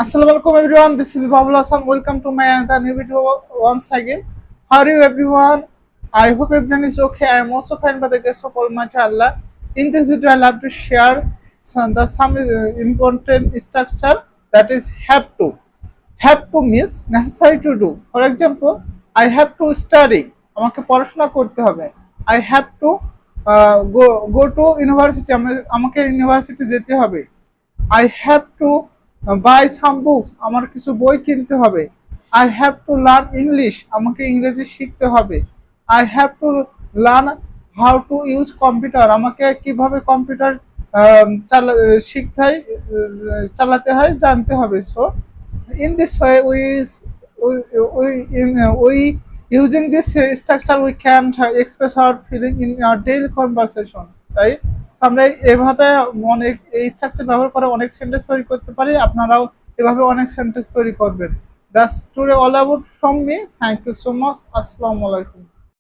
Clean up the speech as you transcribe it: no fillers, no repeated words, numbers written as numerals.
Assalamualaikum everyone, this is Babul Hassan. Welcome to my another new video once again. How are you everyone? I hope everyone is okay. I am also fine by the grace of Almighty Allah. In this video, I love to share some important structure that is have to. Have to means necessary to do. For example, I have to study. আমাকে পড়াশোনা করতে হবে। I have to go to university. আমাকে university যেতে হবে। I have to buy some books. আমার কিছু বই কিনতে হবে। I have to learn English. আমাকে ইংরেজি শিখতে হবে। I have to learn how to use computer. আমাকে কিভাবে কম্পিউটার শিখতে হয়, চালাতে হয় জানতে হবে। So in this way we using this structure we can express our feeling in our daily conversation, right? So আমরা এভাবে অনেক এই স্ট্রাকচার ব্যবহার করে অনেক সেন্টেন্স তৈরি করতে পারি। আপনারাও এভাবে অনেক সেন্টেন্স তৈরি করবেন। That's today all about from me. Thank you so much. Assalamu alaikum.